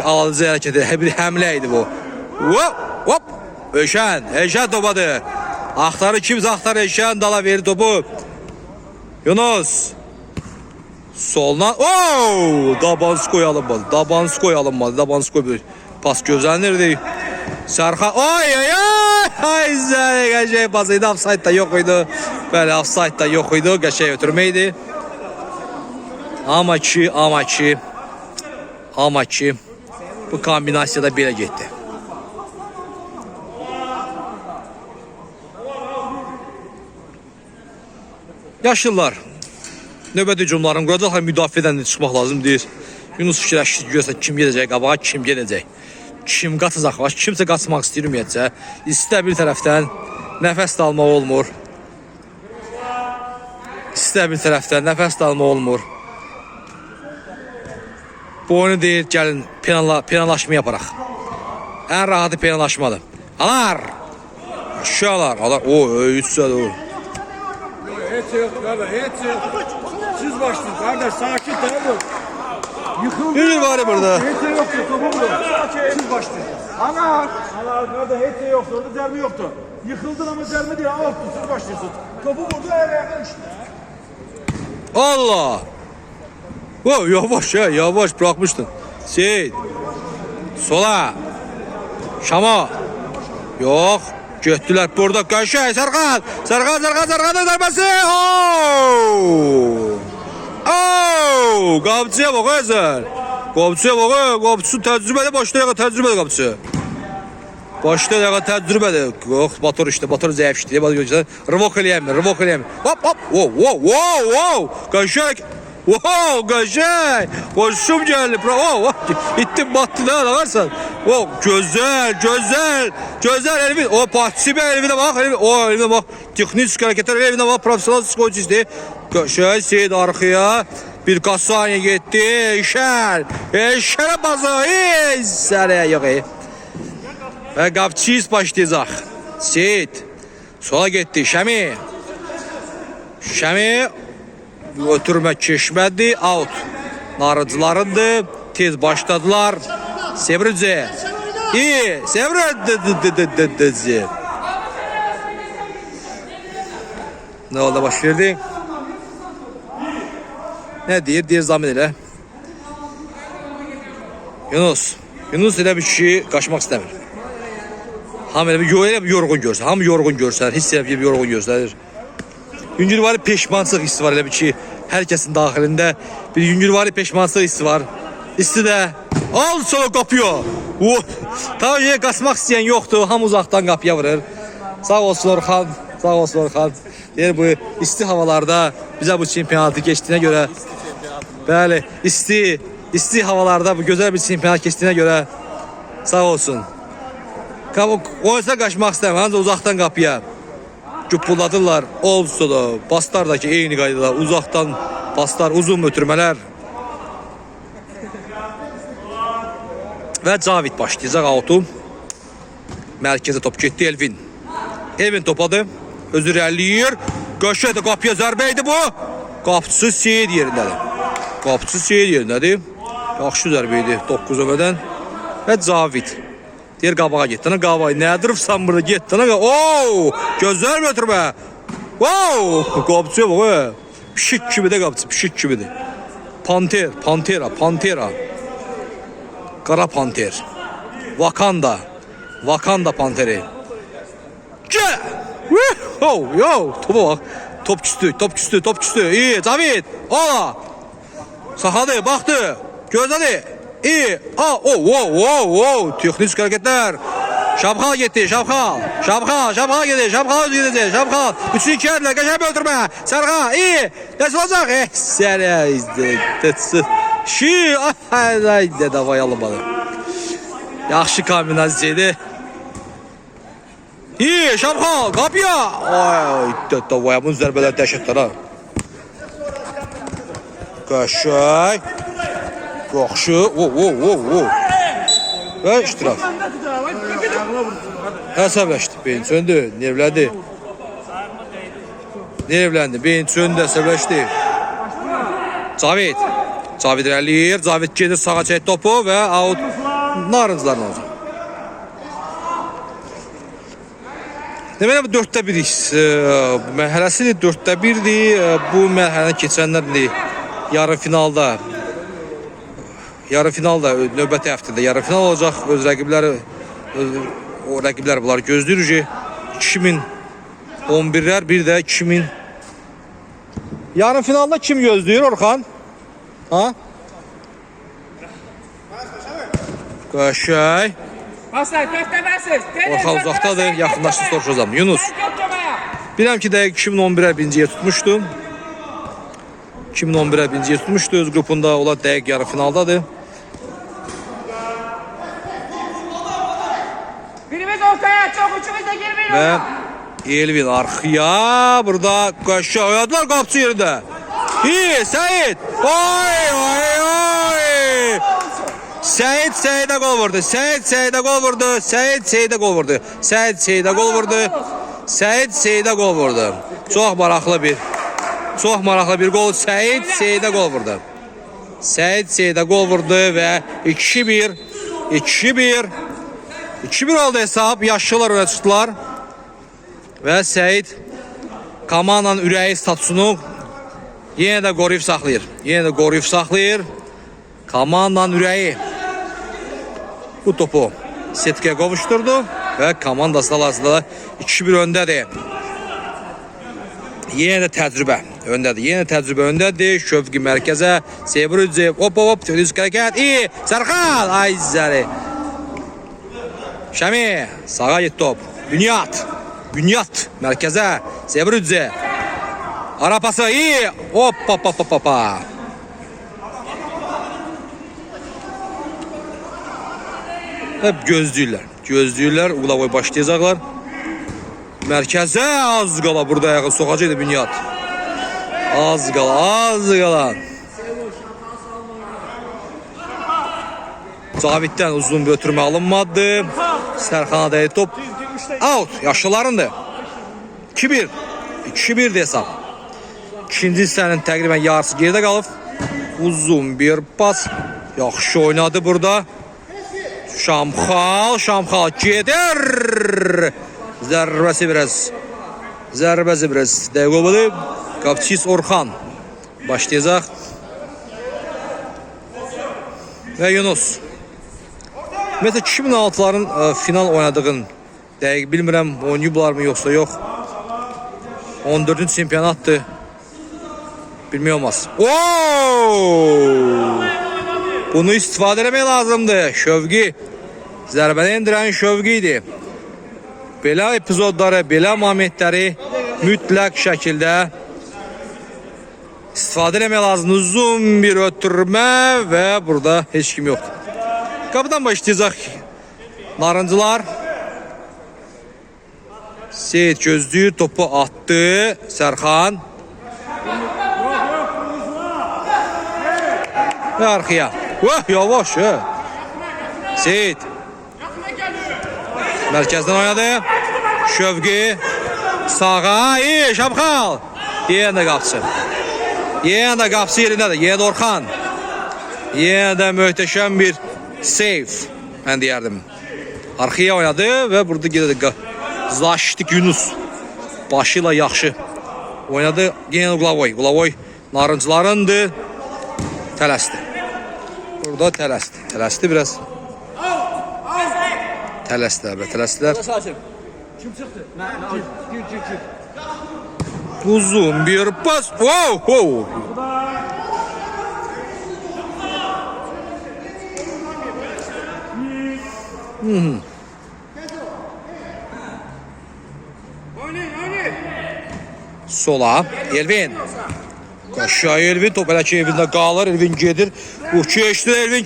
alıcı hərəkət idi, bir həmlə idi bu. Eşən topadı. Axtarı kimsə axtarı Eşən dala verir topu. Yunus. Soldan. Dabanskoy alınmadı. Dabanskoy bir pas gözlənirdi. Sərxan. Ay zəli qəşəng pas idi. Offside da yox idi. Bəli, offside da yox idi. Qəşəng ötürmə idi. Amma ki bu kombinasiyada belə getdi. Yaşlılar növbəti hücumların quracaqlar, müdafiədən də çıxmaq lazım deyir. Yunus fikirləşir, görsə kim gedəcək qabağa, kim gedəcək. Kim qaçacaq, kimsə qaçmaq istəyir ümumiyyətcə. İstə bir tərəfdən nəfəs də almaq olmur. İstə bir tərəfdən nəfəs də almaq olmur. Bu oyunu deyir, gəlin penallaşma yaparaq. Ən rahatı penallaşmadır. Alar! Aşağılar, alar. O, üçsədir o. Heç yok kardeş, heç yok. Siz başlayın kardeş, sakin tamam. Yıkıldı. Yürü bari burada. Heç yoktu, topu burada. Siz başlayın. Ana kardeş, heç yoktu, orada dermi yoktu. Yıkıldın ama dermi değil, ama siz başlıyorsunuz. Topu burada, ele yakın işte. Allah! Oh, yavaş ya, yavaş bırakmıştın. Seyit. Sola. Şama. Yok. Getdilər burada Qəşəng, Sərxan dərbəsi. Qapçıya bax özür. Qapçıya bax, qapçısı təcrübəli, başlayaq təcrübəli qapçı. Başlayaq təcrübəli. Yox, Batur işte, Batur zəif işləyir. Rıvok eləyəmir. Hop. Wow. Qəşəng. Wow, Qəşəng. Qoşum gəldi. İttim battı da ağarsan. Oh, gözəl Elvin. O partisi Elvinə bax, Elvinə bax. Texnik hərəkətlər Elvinə bax, professional psixologistdir. Qəşəng Seyid arxaya. Bir kasaniyə getdi. İşərə bazı. Sərəyə yox. Və qapçıyız başlayacaq. Seyid. Sola getdi. Şəmi. Ötürmə keçmədi. Out. Narıcılarındır. Tez başladılar. Sevrici. İyi. Sevrici. Ne oldu baş verdi? Ne deyir? Deyir zaman elə. Yunus elə bir kişi qaçmaq istəmir. Hamı elə bir yorğun görsə. Hamı yorğun görsə. Hiss elə bir yorğun göstərir. Yüngülvari peşmançılıq hissi var elə bir ki. Hər kəsin daxilində bir yüngülvari peşmançılıq hissi var. İsti də al sonra qapıyor. Tabii qaçmaq istəyən yoxdur. Hamı uzaqdan qapıya vurur. Sağ olsun Orxan. Deyir bu isti havalarda bizə bu çempionatı keçdiyinə görə. Bəli, isti havalarda bu gözəl bir çempionat keçdiyinə görə sağ olsun. Oysa qaçmaq istəmir. Ancaq uzaqdan qapıya güppulladırlar. Olsa da paslar da ki eyni qaydada uzaqdan paslar, uzun ötürmələr. Və Cavid başlayacaq autu. Mərkəzə top getdi Elvin. Elvin topladı. Özü irəliləyir. Qəşəng də qapıya zərbə idi bu. Qapçısı Seyid yerindədir. Yaxşı zərbə idi 9 ömədən. Və Cavid. Deyir qabağa getdi. Nə durubsan burada getdi. Gözəl mi ötürmə? Qapçıya bax. Pişik kimidir qapçı, pişik kimidir. Pantera. Qara panter. Wakanda panteri. Topa bak. Top küstü. İyi, Cavid. Ola. Saxladı, baxdı. Gözlədi. İyi. Texnik hərəkətlər. Şapxal getdi, Şapxal getdi, Şapxal gedəcək. 3-2 ədlə, qəşəng bir ötürmə. Sərxan, iyi. Nəsə olacaq? Sərə izdi. Ayda davay alınmadı. Yaxşı kombinasiyaydı. İyi, Şapxal, qapıya. Davay, bunun zərbələr dəhşətlər ha. Qəşəng. Yaxşı. Və iştirak. Əsəbləşdi, beyin söndü, nervləndi. Beyin söndü, əsəbləşdi. Cavid irəliyir, Cavid gedir sağa çək topu və out narıncıların olacaq. Deməli, bu 4-də 1 mərhələsidir, 4-də 1-dir. Bu mərhələni keçənlərdir yarı finalda növbəti həftədə yarı final olacaq. Öz rəqibləri o rəqiblər bunlar gözləyirik ki 2011'lər bir də 2000 yarın finalda kim gözləyir Orxan? Ha? Qaşay. Aslan göstərməsiz. Orxan uzaqdadır, yaxınlaşdı soruşacağım. Yunus. Biləm ki dəqiq 2011'ə birinciyə tutmuşdu. 2011'ə birinciyə tutmuşdu öz qrupunda, onlar dəqiq yarı finaldadır. Birimiz ortaya, çok üçümüz de girmeyin Və ona. Elvin arxıya, burada Qaşay oynadılar qapçı yerində. İyi, Səyid. Oy, oy, oy. Səyidə gol vurdu. Səyidə gol vurdu. Səyidə gol vurdu. Səyidə gol vurdu. Səyidə gol vurdu. Çox maraqlı bir gol. Səyidə gol vurdu. Səyidə gol vurdu və 2-1 oldu hesab. Yaşlılar öne çıxdılar. Və Səyid komandanın ürəyi statusunu yenə də qoruyub saxlayır. Komandanın ürəyi bu topu setkəyə qovuşturdu və komandası arasında 2-1 öndədir. Yenə də təcrübə öndədir. Şövqi mərkəzə, Sebrücü, hop, düz hərəkət, iyi, Sərxan, ay zəri. Şəmi, sağa get top, Bünyat, mərkəzə, Sebrücü, arapası, iyi, hop. Hep gözləyirlər, Uqlavoy başlayacaqlar. Mərkəzə az qala burada ayağı soxacaqdı Bünyat. Az qala. Caviddən uzun bir ötürmə alınmadı. Sərxana dəydi top. Out, yaşlılarındır. 2-1 hesab. İkinci hissənin təqribən yarısı geridə qalıb. Uzun bir pas. Yaxşı oynadı burada. Şamxal gedir. Zərbəsi biraz. Dəqiq Qapçis Orxan başlayacaq. Və Yunus. Mesela 2006'ların final oynadığın dəqiq bilmirəm oynayıblar mı yoxsa yox. 14. çempionatdır. Bilmək olmaz. Bunu istifadə etmək lazımdır. Şövqi. Zərbəni endirən Şövqi idi. Belə epizodları, belə momentləri mütləq şəkildə istifadə etmək lazımdır. Uzun bir ötürmə və burada heç kim yoxdur. Qapıdan başlayacaq narıncılar. Seyid gözlüyür, topu attı. Sərxan. Və arxıya. Yavaş. Seyid. Mərkəzdən oynadı. Şövqi. Sağa. İyi, Şamxal. Yenə də qapısı yerindədir. Yenə də Orxan. Yenə də möhtəşəm bir save. Mən deyərdim. Arxıya oynadı və burada gedə Zaşdik Yunus. Başı ilə yaxşı oynadı. Yenə Uqlavoy. Uqlavoy narıncılarındır. Tələsdi. Burada tələsdi biraz. Tələsdilər. Kim çıktı? Gir. Uzun bir pas. Wow. Sola. Elvin. Qaşay Elvin. Top elə ki evində qalır. Elvin gedir. Bu keçdi. Elvin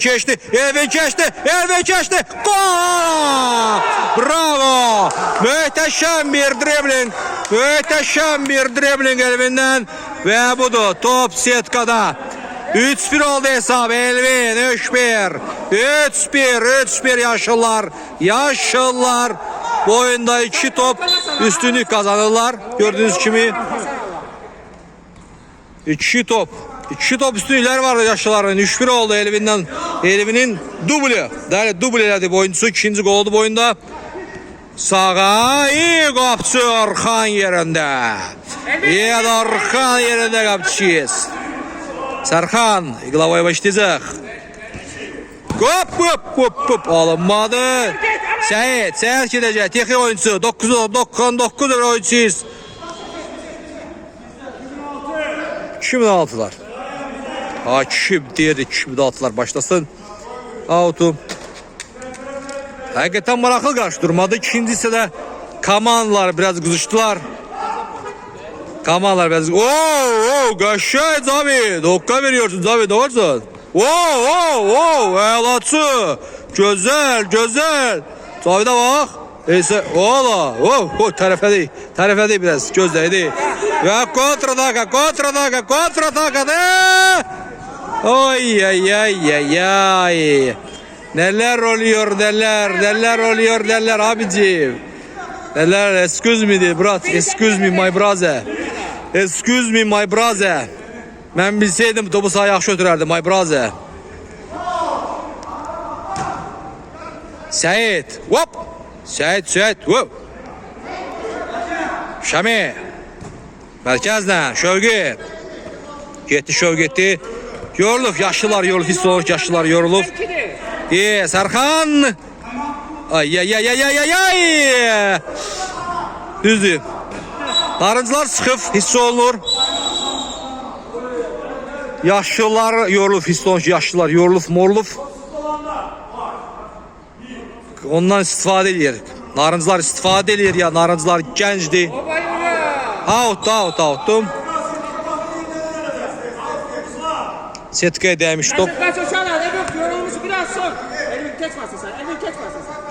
keçdi. Gol! Bravo! Möhtəşəm bir dribling Elvindən. Və budur. Top setkada. 3-1 oldu hesab. Elvin 3-1 yaşlılar. Bu oyunda 2 top üstünlük kazanırlar. Gördüğünüz kimi 2 top üstünlükler vardı yaşlıların. 3-1 oldu Elvin'in dubli. Dubli elədi bu oyuncusu. İkinci gol oldu bu oyunda. Sağa iyi qapçı Orxan yerində. Orxan yerində qapçıyız. Sərxan Uqlavoy başlayacaq. Hop alınmadı. Səyid gedəcək. Texi oyuncusu 999 oyuncuyuz. 2006'lar. Hakim deyirdi 2006'lar başlasın. Autu. Həqiqətən maraqlı qarşı durmadı. İkincisi də komandalar biraz qızışdılar. Komandalar biraz... Qəşəng Zavid. Dokka veriyorsun Zavid. Ne varsan? Əlatçı. Gözəl. Zavid'e bak. Tərəfədi biraz. Gözləydi. Və kontrataka. Ay. Neler oluyor abicim. Neler, excuse me brat. Excuse me my brother. Mən bilseydim topu sağa yaxşı ötürərdi my brother. Səyid. Səyid. Şami. Mərkəzlə Şövqi. Getdi. Yorulub, yaşlılar yorulub, hiss olunur ki, yaşlılar yorulub. Serkan. Ay. Düzdür. Narıncılar sıxıb, hiss olunur. Yaşlılar yorulub, hiss olunur ki, yaşlılar yorulub, morulub. Ondan istifadə edir. Narıncılar istifadə edir ya, narıncılar gəncdir. Outdum. Setkaya dəymiş top.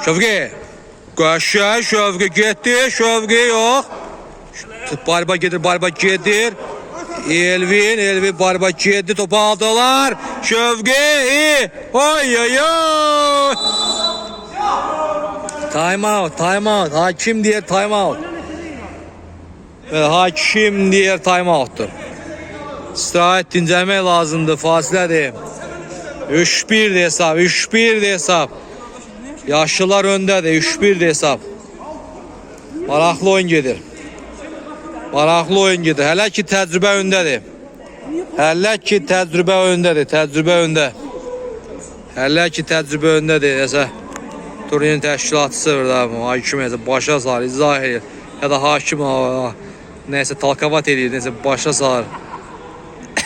Şövqi. Qəşəng Şövqi getdi. Şövqi yox. Barba gedir. Elvin barba getdi. Topu aldılar. Şövqi. Ay. Time out. Hakim deyir time out. Hakim deyir time out'dur. İstirahət dincəlmək lazımdır. Fasilədir. 3-1 hesab. Yaşlılar öndədir. 3-1 hesab. Maraqlı oyun gedir. Hələ ki təcrübə öndədir. Təcrübə öndədir. Turnirin təşkilatçısı hakim başa salır, izah edir. Ya da hakim neyse talkavat edir, neyse başa salır.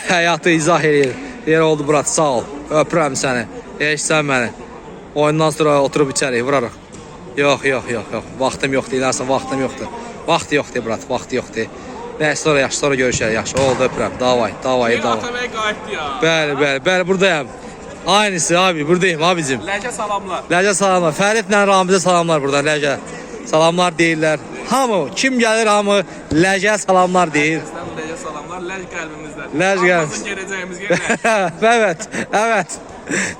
Həyatı izah edir. Deyir oldu Murat, sağ ol. Öpürəm səni. Eşsən məni. Oyundan sonra oturub içərik, vurarıq. Yox. Vaxtım yoxdur, ilərsən vaxtım yoxdur. Vaxt yoxdur Murat, vaxt yoxdur. Nəysə sonra görüşərik, yaxşı. Oldu, öpürəm. Davay. Bəli, buradayım. Aynısı abi, buradayım abicim. Ləcə salamlar. Fəridlə Ramizə salamlar buradan, Ləcə. Salamlar deyirlər. Hamı, kim gəlir hamı Ləcə salamlar deyir. Ləcə salamlar, Ləcə qəlbimizdə. Ləcə qəlbimizdə. Geleceğimiz yerler. Evet.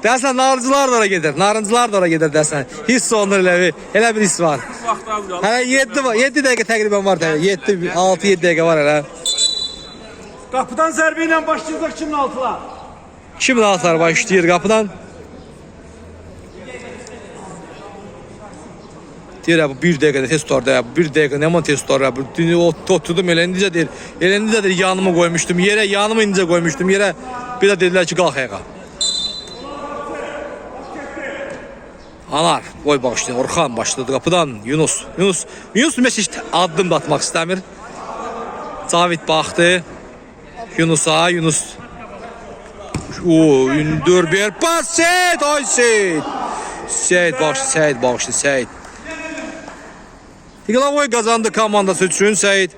Dersən narıncılar da ora gedir. Dersən. Hiss olunur elə bir hiss var. Vaxt az qaldı. Hələ 7 dəqiqə təqribən var təbii. 6-7 dəqiqə var hələ. Qapıdan zərbə ilə başlayacaq 2006'lar. 2006'lar başlayır qapıdan. Deyir bu 1 dəqiqədə test tutar. 1 dəqiqə nə mən test tutar. Oturdum elə indicə deyir. Elə indicə deyir yanımı qoymuşdum yerə. Yanımı indicə qoymuşdum yerə. Bir də dedilər ki qalx ayağa. Anar boy başlayır. Orxan başladı qapıdan. Yunus Mesih addım da atmaq istəmir. Cavid baxdı. Yunus ündür bir pas. Seyid başladı. Tiglavoy qazandı komandası üçün Seyid.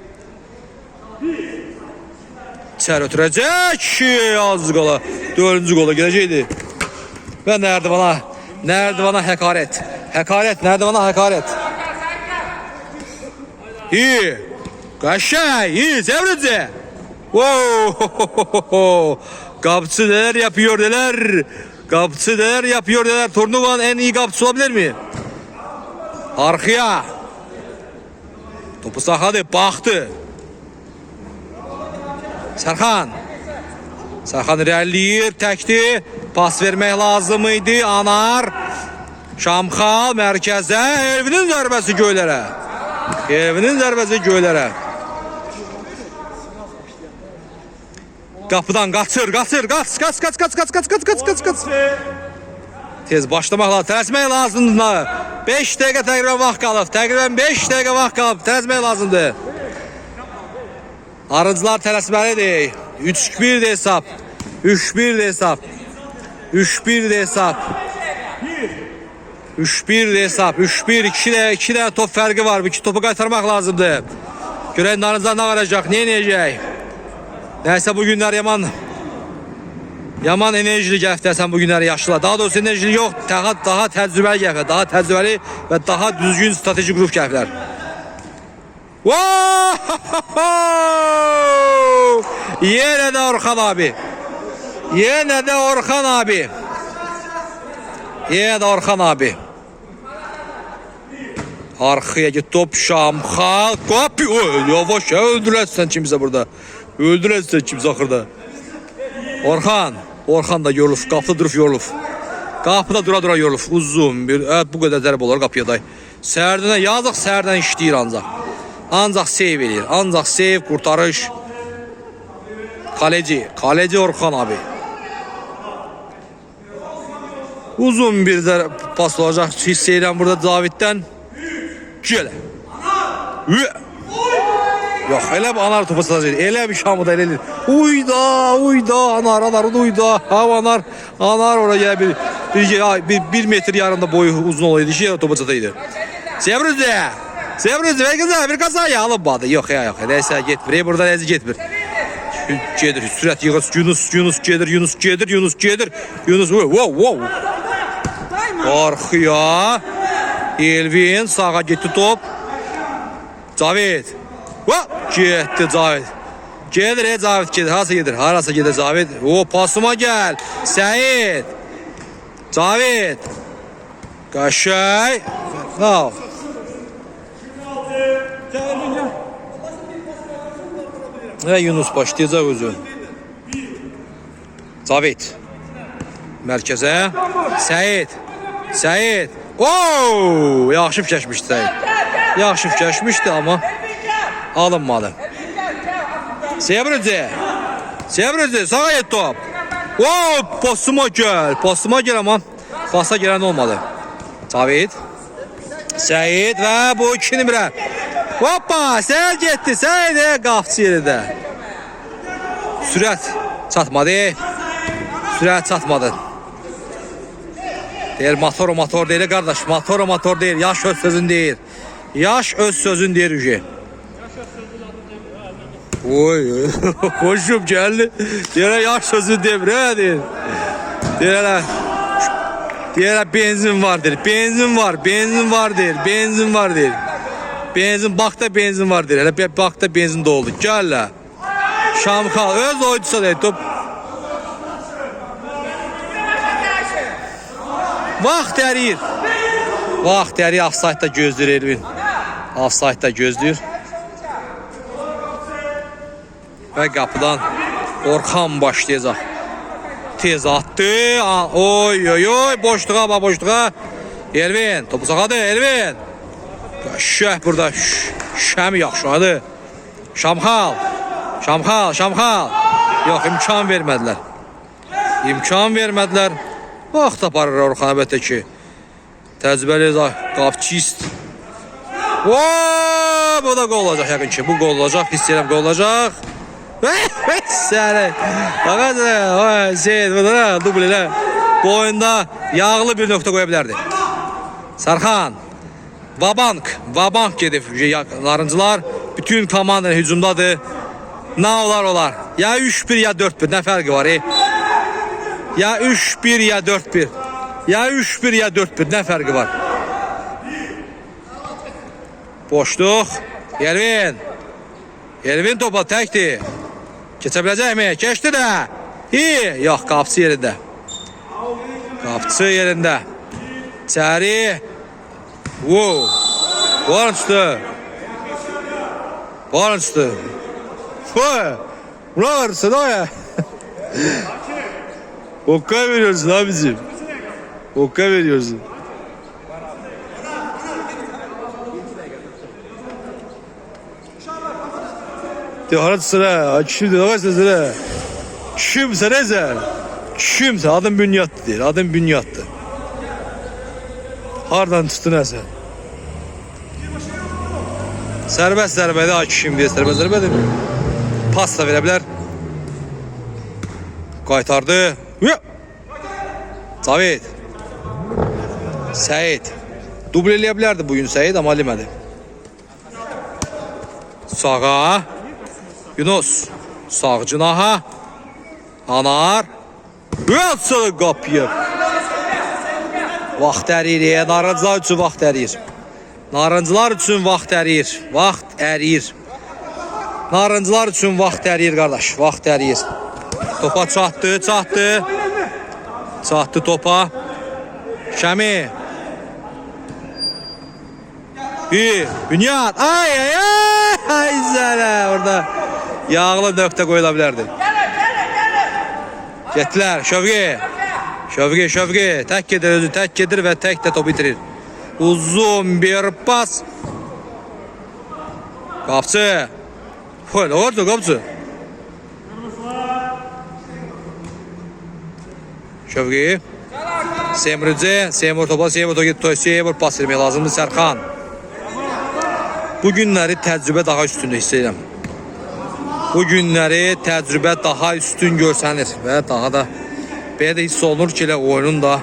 İçəri ötürəcək. Az qala 4-cü qola gələcəkdi. Və Nərdivana həqarət. Nərdivana həqarət. İyi. Qəşəng, iyi, Zəvrəcə. Qapçı neler yapıyor neler. Turnuvanın en iyi qapçısı olabilir mi? Arkaya. Topu saxladı, baxdı. Serkan irəliləyir, təkdi. Pas vermək lazım idi. Anar. Şamxal mərkəzə. Elvinin zərbəsi göylərə. Qapıdan qaçır. Qaç. Tez başlamaq lazım. Tələsmək lazımdır. 5 dəqiqə təqribən vaxt qalıb. Təqribən 5 dəqiqə vaxt qalıb. Tələsmək lazımdır. Arıcılar tələsməlidir. 3-1 də hesab. 3-1 də hesab. 3-1 də hesab. 3-1 də hesab. 3-1, 2 də top fərqi var. Bu iki topu qaytarmaq lazımdır. Görək narıcılar nə varacaq, nə eləyəcək? Nəysə bu günlər yaman enerjili gəlibdəsən bu günləri yaşlılar. Daha doğrusu enerjili yox, daha təcrübəli gəliblər. Daha təcrübəli və daha düzgün strateji qrup gəliblər. Yenə də Orxan abi. Yenə də Orxan abi. Yenə də Orxan abi. Arxaya git top Şamxal. Qapi. Yavaş ya, öldürəsən kimsə burada. Öldürəsən kimsə axırda. Orxan da yorulub, qapıda durub yorulub. Qapıda dura yorulub. Uzun bir, bu qədər zərb olar qapıya day. Səhərdən yazıq, səhərdən işləyir ancaq. Ancaq seyv eləyir. Ancaq seyv, qurtarış. Kaleci Orxan abi. Uzun bir pas olacaq. Hiss edirəm burada Daviddən. Gələ. Yox, elə bir anar topa satacaq. Elə bir Şamı da elə edir. Uyda, anar, uyda. Anar oraya gələ bir metr yarımda boyu uzun olaydı ki, topa sataydı. Sevrüzü, və qıza, bir qazaya alınmadı. Yox, nəysə getmir. Burada nəzi getmir. Gedir, sürət yığız. Yunus gedir. Wow. Arxıya. Elvin, sağa getdi top. Cavid. Getdi Cavid. Gedir, Cavid gedir. Harasa gedir Cavid. Pasıma gəl. Səyid. Cavid. Qaşay. Və Yunus başlayacaq özü. Cavid. Mərkəzə. Səyid. Yaxşı fikirləşmişdi Səyid. Yaxşı fikirləşmişdi, amma alınmadı. Sevrüzü, sağa get top. Pasıma gəl amma pasa gələn olmadı. Cavid. Səyid və bu 2 nömrə. Səyid getdi. Səyid qapçı yerində. Sürət çatmadı. Deyir motor deyir qardaş. Motor deyir. Yaş öz sözün deyir. Yaş öz sözün deyir üce. Koşum gəldi. Deyir yaş sözün deyir. Deyir benzin var deyir. Benzin var deyir. Bakta benzin var deyir. Elə bakta benzin doldu. Gəl. Şamxal öz oyuncusu deyir. Top. Vaxt dərir. Offside-da gözləyir Elvin. Offside-da gözləyir. Və qapıdan Orxan başlayacaq. Tez attı. Boşluğa. Elvin. Topu saxadı. Elvin. Şəh burada. Şəmi yaxşıladı. Şamxal. Yox, imkan vermədilər. Vaxt aparır Orxan əlbəttə ki. Təcrübəli qapçist. Bu da qol olacaq yəqin ki. Bu qol olacaq. Hiss edirəm qol olacaq. Səni. Seyid burada dubl elə. Bu oyunda yağlı bir nöqtə qoya bilərdi. Sarxan. Vabank gedib. Narıncılar bütün komanda hücumdadır. Nə olar? Ya 3-1 ya 4-1. Nə fərqi var? Ya 3-1 ya 4-1. Nə fərqi var? Boşluq. Elvin topa təkdir. Keçə biləcəkmi? Keçdi də. Yox, qapçı yerində. İçəri. Var üstü. Buna varırsın o ya. Okka veriyorsun abicim. De hara sıra. Şimdi ne kadar sıra. Kimse ne sen? Kimse adım Bünyattı değil. Hardan tutdu nəsə? Sərbəst zərbədir, Akişim deyə sərbəst zərbədir. Pas da verə bilər. Qaytardı. Cavid. Səyid. Dubl eləyə bilərdi bugün Səyid, amma eləmədi. Sağa. Yunus. Sağ cinaha. Anar. Açılı qapıyı. Vaxt ərir. Narıncılar üçün vaxt ərir. Narıncılar üçün vaxt ərir. Vaxt ərir. Narıncılar üçün vaxt ərir qardaş. Vaxt ərir. Topa çatdı, çatdı. Çatdı topa. Şəmi. Bünyat. Ay ay ay. Ay zələ. Orada yağlı nöqtə qoyula bilərdi. Getdilər. Şövqi. Şövqi. Tək gedir özü. Tək gedir və tək də topu itirir. Uzun bir pas. Qapçı. Nə oldu qapçı? Şövqi. Seymur topa getdi. Seymur pas vermək lazımdır. Sərxan. Bu günləri təcrübə daha üstündə hiss edirəm. Bu günləri təcrübə daha üstün görsənir və daha da belə də hiss olunur ki, elə oyunun da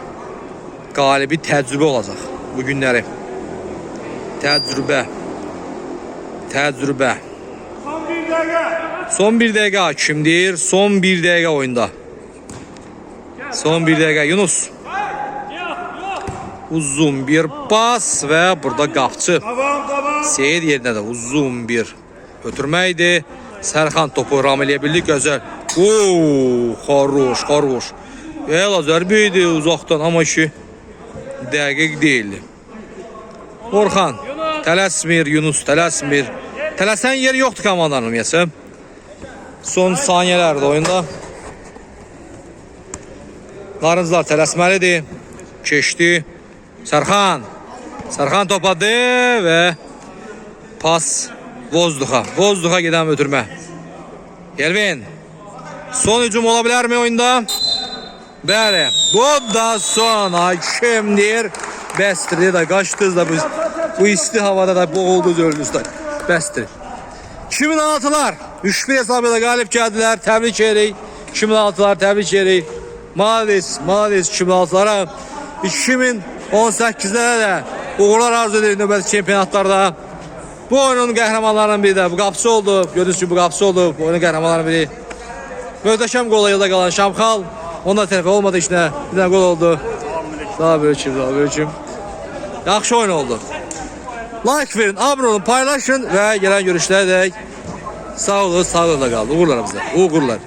qalibi təcrübə olacaq bu günləri. Təcrübə. Son bir dəqiqə kimdir? Son bir dəqiqə oyunda. Son bir dəqiqə Yunus. Uzun bir pas və burada qapçı. Seyid yerinə də uzun bir ötürməkdir. Sərxan topu ram eləyə bildi. Gözəl. Xaroş. Zərbə idi uzaqdan, amma ki dəqiq deyildi. Orxan tələsmir, Yunus tələsmir. Tələsən yeri yoxdur komandanın ümumiyyətlə. Son saniyələrdə oyunda. Narıncılar tələsməlidir. Keçdi. Sərxan topadı və pas Vozduxa gedən ötürmə. Elvin. Son hücum ola bilərmi oyunda? Bəli. Bu da son. Kimdir? Bəstir də qaçdınız da bu isti havada da boğuldunuz öldünüz da. Bəstir. 2006'lar 3-1 hesabıyla galip gəldilər. Təbrik edirik. 2006'lar təbrik edirik. Malades 2006'lara. 2018'lərə də uğurlar arzu edirik növbəti çempionatlarda. Bu oyunun qəhrəmanlarının biri də bu qapısı oldu. Gördüyünüz kimi bu qapısı oldu. Bu oyunun qəhrəmanlarının biri. Möhtəşəm qola yılda qalan Şamxal. Onda tərəfə olmadı işinə. Bir dənə qol oldu. Daha böyüküm. Yaxşı oyun oldu. Like verin, abone olun, paylaşın və gələn görüşlərə dək sağ olun, sağlıqla qalın. Uğurlar bizə. Uğurlar.